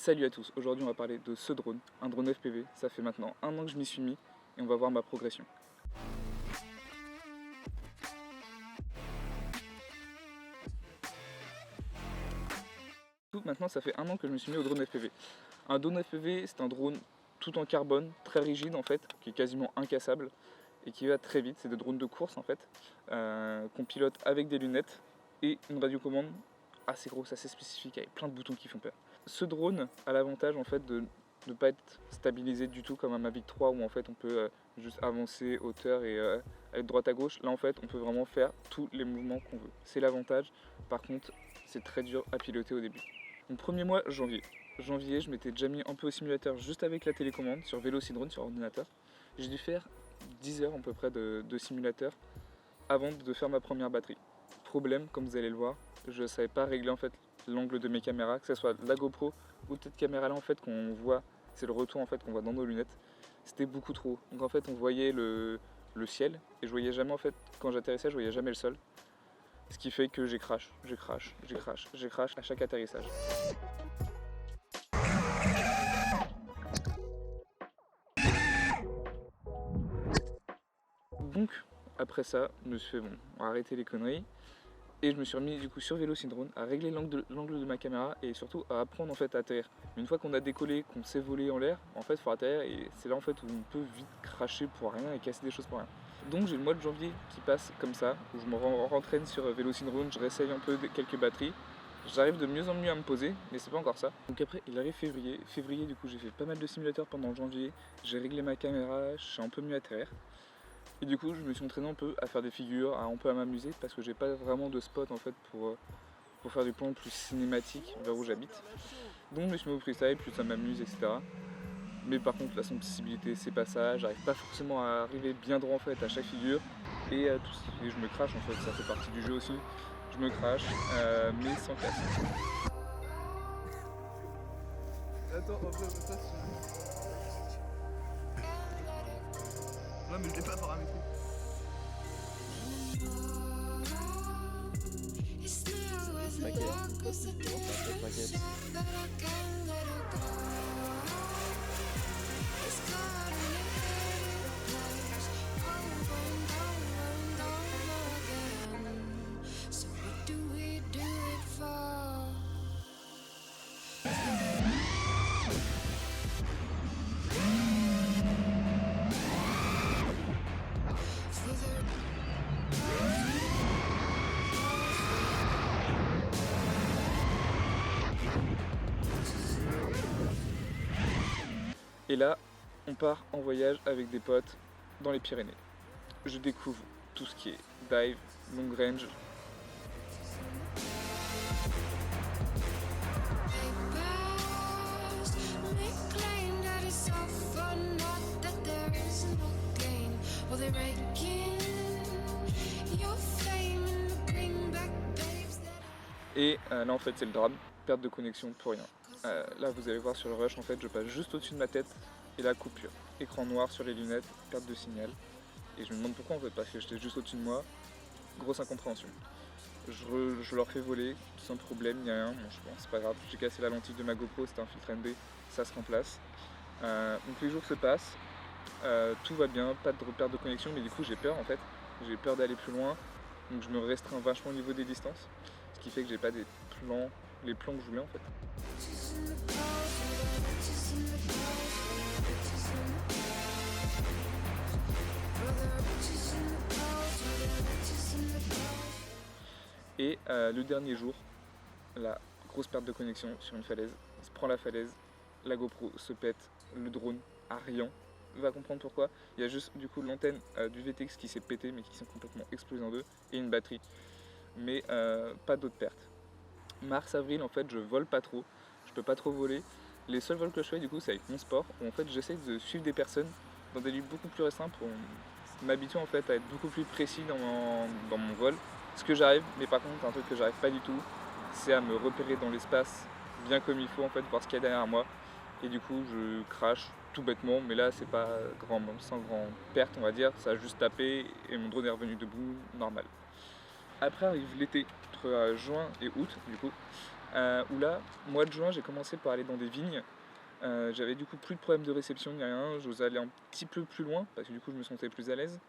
Salut à tous, aujourd'hui on va parler de ce drone, un drone FPV. Ça fait maintenant 1 an que je m'y suis mis et on va voir ma progression. Maintenant ça fait 1 an que je me suis mis au drone FPV. Un drone FPV c'est un drone tout en carbone, très rigide en fait, qui est quasiment incassable et qui va très vite. C'est des drones de course en fait, qu'on pilote avec des lunettes et une radiocommande assez grosse, assez spécifique, avec plein de boutons qui font peur. Ce drone a l'avantage en fait de ne pas être stabilisé du tout comme un Mavic 3 où en fait on peut juste avancer, hauteur et aller de droite à gauche. Là en fait on peut vraiment faire tous les mouvements qu'on veut. C'est l'avantage. Par contre c'est très dur à piloter au début. Mon premier mois, janvier. Janvier, je m'étais déjà mis un peu au simulateur juste avec la télécommande sur Velocidrone, sur ordinateur. J'ai dû faire 10 heures à peu près de simulateur avant de faire ma première batterie. Problème, comme vous allez le voir, je ne savais pas régler en fait l'angle de mes caméras, que ce soit la GoPro ou cette caméra là en fait qu'on voit, c'est le retour en fait qu'on voit dans nos lunettes. C'était beaucoup trop. Donc en fait on voyait le ciel et je voyais jamais en fait, quand j'atterrissais je voyais jamais le sol. Ce qui fait que j'ai crash à chaque atterrissage. Donc après ça, je me suis fait bon, on va arrêter les conneries. Et je me suis remis du coup sur Velocidrone à régler l'angle de ma caméra et surtout à apprendre en fait à atterrir. Mais une fois qu'on a décollé, qu'on sait voler en l'air, en fait il faut atterrir et c'est là en fait où on peut vite cracher pour rien et casser des choses pour rien. Donc j'ai le mois de janvier qui passe comme ça, où je me rentraîne sur Velocidrone, je réessaye un peu quelques batteries. J'arrive de mieux en mieux à me poser, mais c'est pas encore ça. Donc après il arrive février. Février du coup j'ai fait pas mal de simulateurs pendant janvier, j'ai réglé ma caméra, je sais un peu mieux atterrir. Et du coup je me suis entraîné un peu à faire des figures, un peu à m'amuser parce que j'ai pas vraiment de spot en fait pour faire du plan plus cinématique vers où j'habite. Donc je me suis mis au freestyle, plus ça m'amuse, etc. Mais par contre la sensibilité c'est pas ça, j'arrive pas forcément à arriver bien droit en fait à chaque figure et je me crache en fait, ça fait partie du jeu aussi. Je me crache mais sans casse. Attends, en fait, ça ouais, mais je l'ai pas paramétré. Maquette. Et là, on part en voyage avec des potes dans les Pyrénées. Je découvre tout ce qui est dive, long range. Et là en fait c'est le drame, perte de connexion pour rien. Là vous allez voir sur le rush en fait je passe juste au-dessus de ma tête et la coupure. Écran noir sur les lunettes, perte de signal. Et je me demande pourquoi en fait, parce que j'étais juste au-dessus de moi, grosse incompréhension. Je leur fais voler sans problème, il n'y a rien, bon, c'est pas grave, j'ai cassé la lentille de ma GoPro, c'était un filtre ND, ça se remplace. Donc les jours se passent, tout va bien, pas de perte de connexion, mais du coup j'ai peur en fait, j'ai peur d'aller plus loin, donc je me restreins vachement au niveau des distances, ce qui fait que j'ai pas les plans que je voulais en fait. Et le dernier jour, la grosse perte de connexion sur une falaise, on se prend la falaise, la GoPro se pète, le drone a rien. On va comprendre pourquoi. Il y a juste du coup l'antenne du VTX qui s'est pétée mais qui s'est complètement explosée en deux et une batterie. Mais pas d'autres pertes. Mars-avril en fait je vole pas trop, je peux pas trop voler. Les seuls vols que je fais du coup c'est avec mon sport où en fait j'essaie de suivre des personnes dans des lieux beaucoup plus restreints pour m'habituer en fait à être beaucoup plus précis dans mon vol. Ce que j'arrive, mais par contre un truc que j'arrive pas du tout, c'est à me repérer dans l'espace bien comme il faut en fait, voir ce qu'il y a derrière moi. Et du coup je crache tout bêtement, mais là c'est pas sans grand perte on va dire, ça a juste tapé et mon drone est revenu debout, normal. Après arrive l'été, entre juin et août du coup, Où là, mois de juin, j'ai commencé par aller dans des vignes. J'avais du coup plus de problèmes de réception ni rien, j'osais aller un petit peu plus loin parce que du coup je me sentais plus à l'aise.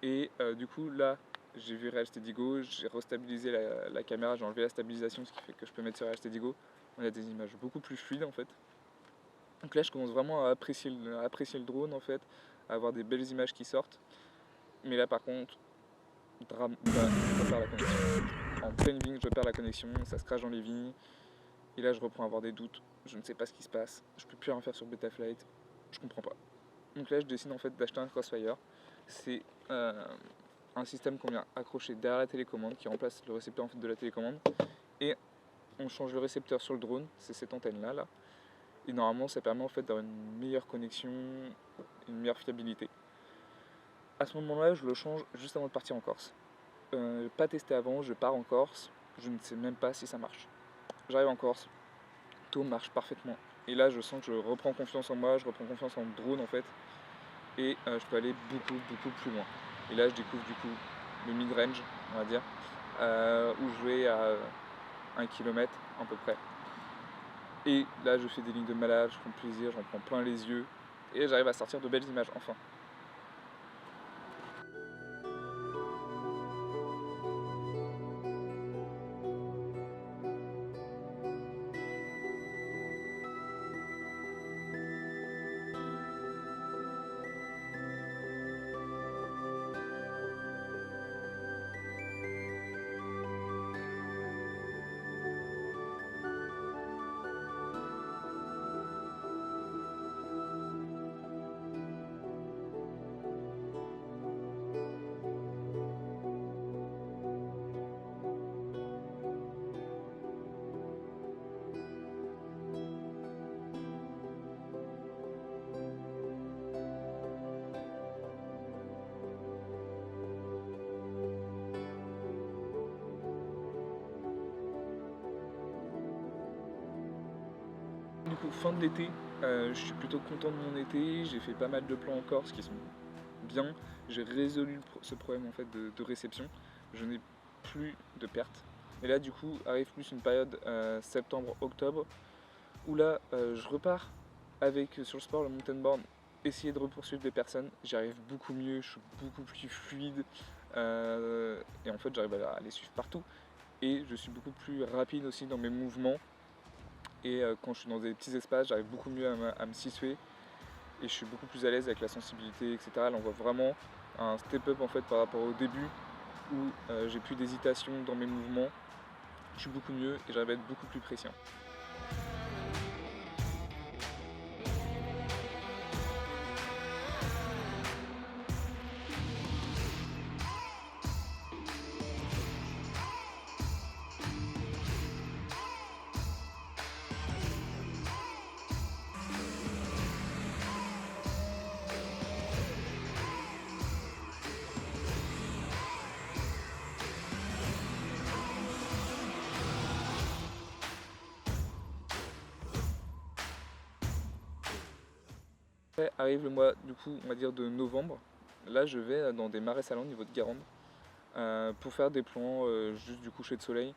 Et du coup là, j'ai vu Real Steady Go, j'ai restabilisé la caméra, j'ai enlevé la stabilisation, ce qui fait que je peux mettre sur Real Steady Go. On a des images beaucoup plus fluides en fait. Donc là je commence vraiment à apprécier le drone en fait, à avoir des belles images qui sortent. Mais là par contre, drame, je perds la connexion. En pleine vigne, je perds la connexion, ça se crache dans les vignes. Et là je reprends à avoir des doutes, je ne sais pas ce qui se passe, je peux plus rien faire sur Betaflight, je comprends pas. Donc là je décide en fait d'acheter un Crossfire. C'est un système qu'on vient accrocher derrière la télécommande qui remplace le récepteur en fait de la télécommande. Et on change le récepteur sur le drone, c'est cette antenne là. Et normalement ça permet en fait d'avoir une meilleure connexion, une meilleure fiabilité. À ce moment-là je le change juste avant de partir en Corse. Pas testé avant, je pars en Corse, je ne sais même pas si ça marche. J'arrive en Corse, tout marche parfaitement. Et là je sens que je reprends confiance en moi, je reprends confiance en le drone en fait. Et je peux aller beaucoup plus loin. Et là je découvre du coup le mid-range, on va dire, où je vais à 1 km à peu près. Et là je fais des lignes de malade, je prends plaisir, j'en prends plein les yeux. Et j'arrive à sortir de belles images enfin. Du coup, fin de l'été, je suis plutôt content de mon été, j'ai fait pas mal de plans en Corse qui sont bien, j'ai résolu ce problème en fait de réception, je n'ai plus de pertes. Et là du coup arrive plus une période septembre-octobre où là je repars avec sur le sport, le mountain board, essayer de poursuivre des personnes, j'y arrive beaucoup mieux, je suis beaucoup plus fluide et en fait j'arrive à les suivre partout et je suis beaucoup plus rapide aussi dans mes mouvements. Et quand je suis dans des petits espaces, j'arrive beaucoup mieux à me situer et je suis beaucoup plus à l'aise avec la sensibilité, etc. Là, on voit vraiment un step-up en fait par rapport au début où j'ai plus d'hésitation dans mes mouvements. Je suis beaucoup mieux et j'arrive à être beaucoup plus précis. Après arrive le mois du coup on va dire de novembre. Là je vais dans des marais salants au niveau de Guérande pour faire des plans juste du coucher de soleil.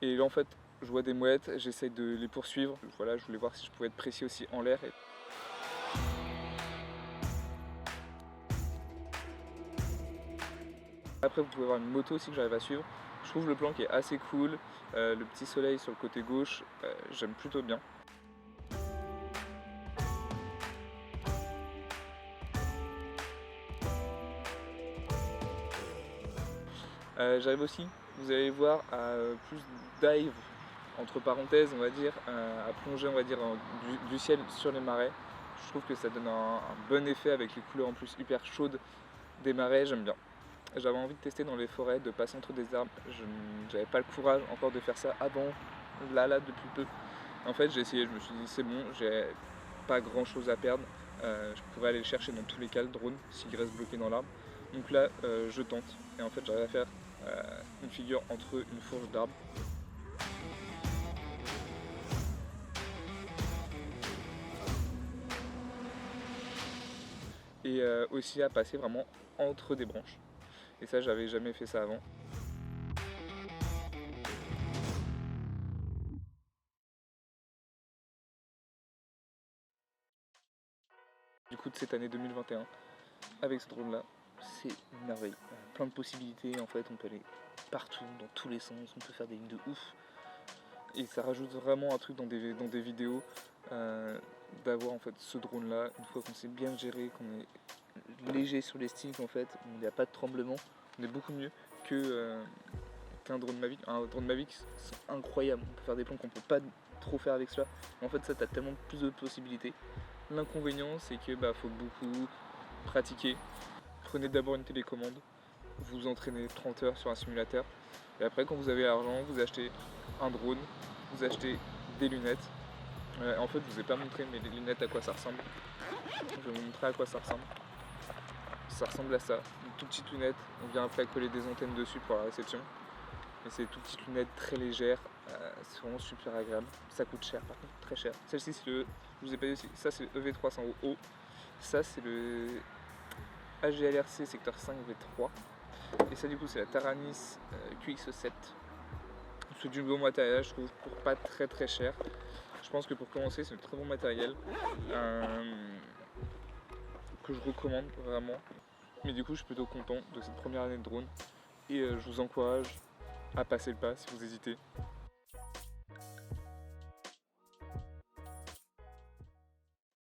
Et là en fait je vois des mouettes, j'essaye de les poursuivre. Voilà, je voulais voir si je pouvais être précis aussi en l'air. Après vous pouvez voir une moto aussi que j'arrive à suivre. Je trouve le plan qui est assez cool, le petit soleil sur le côté gauche, j'aime plutôt bien. J'arrive aussi, vous allez voir, à plus dive, entre parenthèses on va dire, à plonger on va dire du ciel sur les marais. Je trouve que ça donne un bon effet avec les couleurs en plus hyper chaudes des marais, j'aime bien. J'avais envie de tester dans les forêts, de passer entre des arbres, je n'avais pas le courage encore de faire ça avant, là depuis peu. En fait j'ai essayé, je me suis dit c'est bon, j'ai pas grand chose à perdre, je pourrais aller le chercher dans tous les cas le drone s'il reste bloqué dans l'arbre. Donc là je tente et en fait j'arrive à faire une figure entre une fourche d'arbre. Et aussi à passer vraiment entre des branches. Et ça j'avais jamais fait ça avant. du coup de cette année 2021 avec ce drone là. C'est une merveille, plein de possibilités en fait, on peut aller partout, dans tous les sens, on peut faire des lignes de ouf. Et ça rajoute vraiment un truc dans des vidéos, d'avoir en fait ce drone là, une fois qu'on sait bien gérer, qu'on est léger sur les sticks en fait, il n'y a pas de tremblement, on est beaucoup mieux qu'un drone Mavic. Un drone Mavic c'est incroyable, on peut faire des plans qu'on peut pas trop faire avec cela, mais en fait ça t'as tellement plus de possibilités. L'inconvénient c'est que faut beaucoup pratiquer. Prenez d'abord une télécommande, vous entraînez 30 heures sur un simulateur, et après quand vous avez l'argent, vous achetez un drone, vous achetez des lunettes. En fait je vous ai pas montré mais les lunettes à quoi ça ressemble. Je vais vous montrer à quoi ça ressemble. Ça ressemble à ça, une toute petite lunette, on vient après coller des antennes dessus pour la réception. Mais c'est des toutes petites lunettes très légères, c'est vraiment super agréable. Ça coûte cher par contre, très cher. Celle-ci c'est le, je vous ai pas dit aussi, ça c'est le EV300O, ça c'est le AGLRC secteur 5 V3. Et ça du coup c'est la Taranis QX7. C'est du bon matériel je trouve pour pas très cher. Je pense que pour commencer c'est un très bon matériel que je recommande vraiment. Mais du coup je suis plutôt content de cette première année de drone et je vous encourage à passer le pas si vous hésitez.